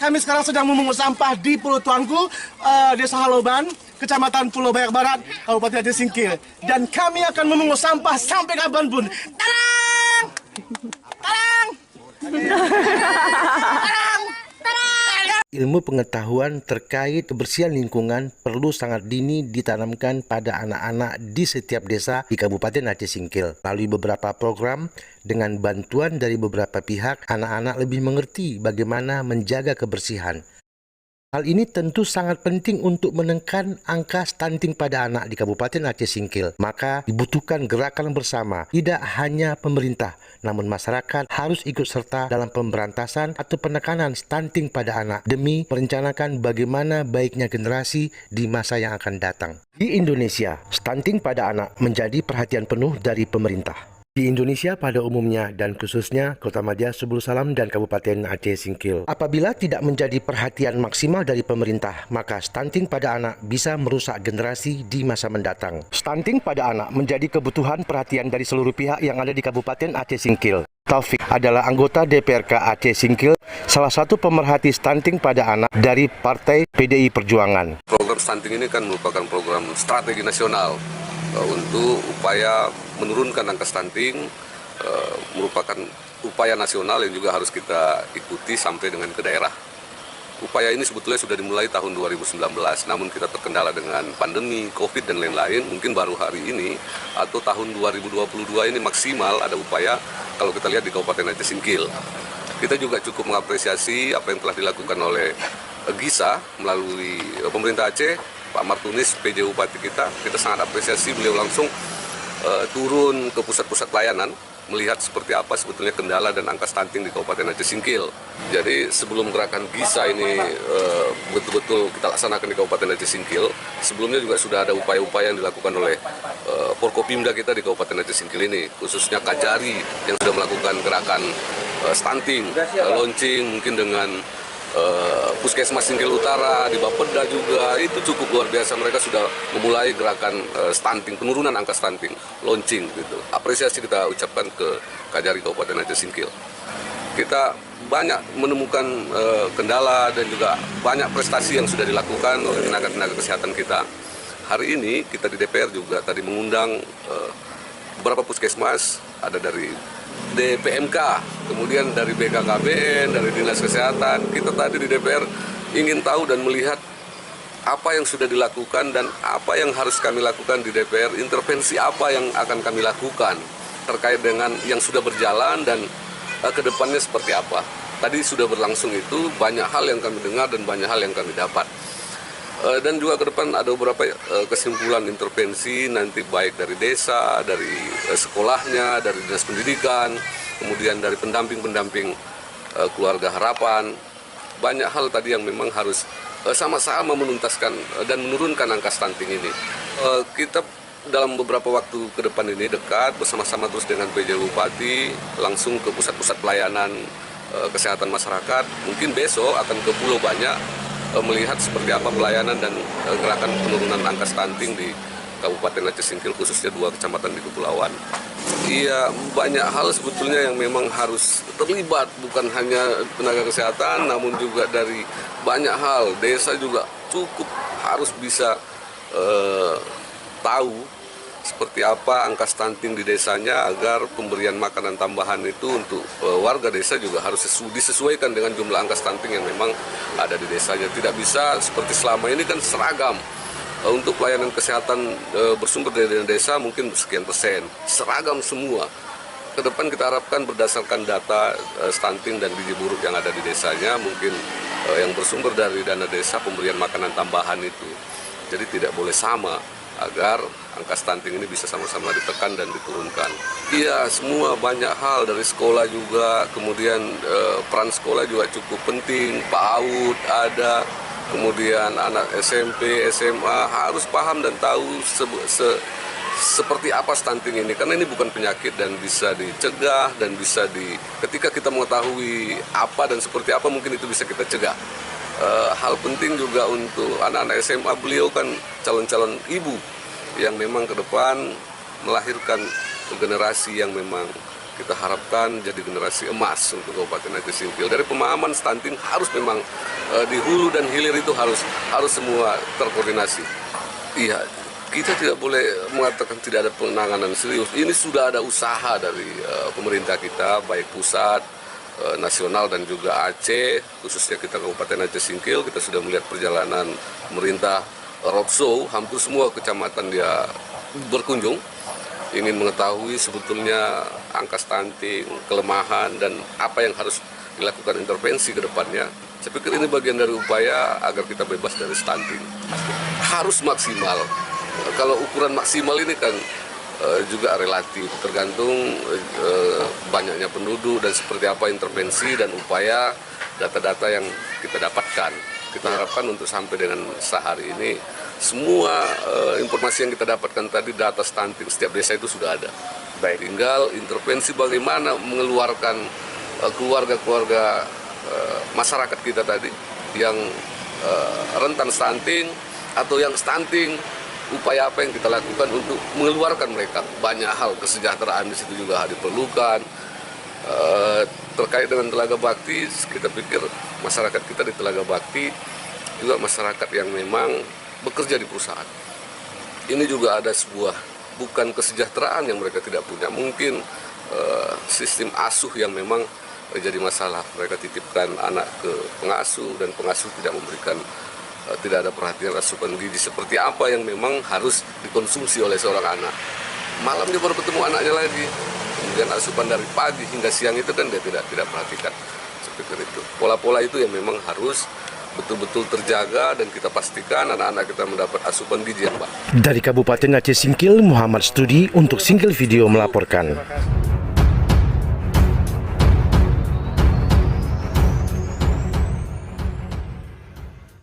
Kami sekarang sedang memungut sampah di Pulau Tuanku, Desa Haloban, Kecamatan Pulau Bayak Barat, Kabupaten Aceh Singkil. Dan kami akan memungut sampah sampai kapanpun. Tarang! Tarang! Tarang! Ilmu pengetahuan terkait kebersihan lingkungan perlu sangat dini ditanamkan pada anak-anak di setiap desa di Kabupaten Aceh Singkil. Melalui beberapa program, dengan bantuan dari beberapa pihak, anak-anak lebih mengerti bagaimana menjaga kebersihan. Hal ini tentu sangat penting untuk menekan angka stunting pada anak di Kabupaten Aceh Singkil. Maka dibutuhkan gerakan bersama, tidak hanya pemerintah, namun masyarakat harus ikut serta dalam pemberantasan atau penekanan stunting pada anak demi merencanakan bagaimana baiknya generasi di masa yang akan datang. Di Indonesia, stunting pada anak menjadi perhatian penuh dari pemerintah. Di Indonesia pada umumnya dan khususnya Kota Madya, Subul Salam dan Kabupaten Aceh Singkil. Apabila tidak menjadi perhatian maksimal dari pemerintah, maka stunting pada anak bisa merusak generasi di masa mendatang. Stunting pada anak menjadi kebutuhan perhatian dari seluruh pihak yang ada di Kabupaten Aceh Singkil. Taufik adalah anggota DPRK Aceh Singkil, salah satu pemerhati stunting pada anak dari Partai PDI Perjuangan. Program stunting ini kan merupakan program strategi nasional untuk upaya menurunkan angka stunting, merupakan upaya nasional yang juga harus kita ikuti sampai dengan ke daerah. Upaya ini sebetulnya sudah dimulai tahun 2019, namun kita terkendala dengan pandemi, COVID dan lain-lain. Mungkin baru hari ini atau tahun 2022 ini maksimal ada upaya kalau kita lihat di Kabupaten Aceh Singkil. Kita juga cukup mengapresiasi apa yang telah dilakukan oleh GISA melalui pemerintah Aceh, Pak Martunis, PJ Bupati kita sangat apresiasi beliau langsung turun ke pusat-pusat pelayanan, melihat seperti apa sebetulnya kendala dan angka stunting di Kabupaten Aceh Singkil. Jadi sebelum gerakan GISA ini betul-betul kita laksanakan di Kabupaten Aceh Singkil, sebelumnya juga sudah ada upaya-upaya yang dilakukan oleh Forkopimda kita di Kabupaten Aceh Singkil ini, khususnya Kajari yang sudah melakukan gerakan stunting, launching mungkin dengan Puskesmas Singkil Utara, di Bapeda juga, itu cukup luar biasa. Mereka sudah memulai gerakan stunting, penurunan angka stunting, launching gitu. Apresiasi kita ucapkan ke Kajari Kabupaten Aceh Singkil. Kita banyak menemukan kendala dan juga banyak prestasi yang sudah dilakukan oleh tenaga-tenaga kesehatan kita. Hari ini kita di DPR juga tadi mengundang beberapa puskesmas, ada dari DPMK, kemudian dari BKKBN, dari Dinas Kesehatan. Kita tadi di DPR ingin tahu dan melihat apa yang sudah dilakukan dan apa yang harus kami lakukan di DPR, intervensi apa yang akan kami lakukan terkait dengan yang sudah berjalan dan ke depannya seperti apa. Tadi sudah berlangsung itu, banyak hal yang kami dengar dan banyak hal yang kami dapat. Dan juga ke depan ada beberapa kesimpulan intervensi nanti baik dari desa, dari sekolahnya, dari dinas pendidikan, kemudian dari pendamping-pendamping keluarga harapan. Banyak hal tadi yang memang harus sama-sama menuntaskan dan menurunkan angka stunting ini. Kita dalam beberapa waktu ke depan ini dekat bersama-sama terus dengan PJ Bupati langsung ke pusat-pusat pelayanan kesehatan masyarakat. Mungkin besok akan ke Pulau Banyak melihat seperti apa pelayanan dan gerakan penurunan angka stunting di Kabupaten Aceh Singkil, khususnya 2 kecamatan di Kepulauan. Iya, banyak hal sebetulnya yang memang harus terlibat, bukan hanya tenaga kesehatan, namun juga dari banyak hal. Desa juga cukup harus bisa tahu seperti apa angka stunting di desanya agar pemberian makanan tambahan itu untuk warga desa juga harus disesuaikan dengan jumlah angka stunting yang memang ada di desanya. Tidak bisa seperti selama ini kan seragam. Untuk pelayanan kesehatan bersumber dari desa mungkin sekian persen, seragam semua. Ke depan kita harapkan berdasarkan data stunting dan gizi buruk yang ada di desanya, mungkin yang bersumber dari dana desa pemberian makanan tambahan itu. Jadi tidak boleh sama, agar angka stunting ini bisa sama-sama ditekan dan diturunkan. Iya, semua banyak hal dari sekolah juga, kemudian peran sekolah juga cukup penting, PAUD ada, kemudian anak SMP, SMA harus paham dan tahu seperti apa stunting ini, karena ini bukan penyakit dan bisa dicegah dan bisa ketika kita mengetahui apa dan seperti apa mungkin itu bisa kita cegah. Hal penting juga untuk anak-anak SMA, beliau kan calon-calon ibu yang memang ke depan melahirkan generasi yang memang kita harapkan jadi generasi emas untuk Kabupaten Aceh Singkil. Dari pemahaman stunting harus memang di hulu dan hilir itu harus semua terkoordinasi. Iya, kita tidak boleh mengatakan tidak ada penanganan serius. Ini sudah ada usaha dari pemerintah kita, baik pusat, nasional dan juga Aceh, khususnya kita Kabupaten Aceh Singkil. Kita sudah melihat perjalanan pemerintah roadshow, hampir semua kecamatan dia berkunjung, ingin mengetahui sebetulnya angka stunting, kelemahan, dan apa yang harus dilakukan intervensi ke depannya. Saya pikir ini bagian dari upaya agar kita bebas dari stunting. Harus maksimal. Kalau ukuran maksimal ini kan juga relatif, tergantung banyaknya penduduk dan seperti apa intervensi dan upaya data-data yang kita dapatkan. Kita harapkan untuk sampai dengan sehari ini, semua informasi yang kita dapatkan tadi, data stunting setiap desa itu sudah ada. Baik. Tinggal intervensi bagaimana mengeluarkan keluarga-keluarga masyarakat kita tadi yang rentan stunting atau yang stunting, upaya apa yang kita lakukan untuk mengeluarkan mereka. Banyak hal kesejahteraan di situ juga diperlukan. Terkait dengan Telaga Bakti, kita pikir masyarakat kita di Telaga Bakti juga masyarakat yang memang bekerja di perusahaan. Ini juga ada sebuah bukan kesejahteraan yang mereka tidak punya, mungkin sistem asuh yang memang jadi masalah. Mereka titipkan anak ke pengasuh dan pengasuh tidak memberikan, tidak ada perhatian asupan gizi seperti apa yang memang harus dikonsumsi oleh seorang anak. Malam dia baru ketemu anaknya lagi, kemudian asupan dari pagi hingga siang itu kan dia tidak perhatikan. Seperti itu. Pola-pola itu yang memang harus betul-betul terjaga dan kita pastikan anak-anak kita mendapat asupan gizi yang baik. Dari Kabupaten Aceh Singkil, Muhammad Studi untuk Singkil Video melaporkan.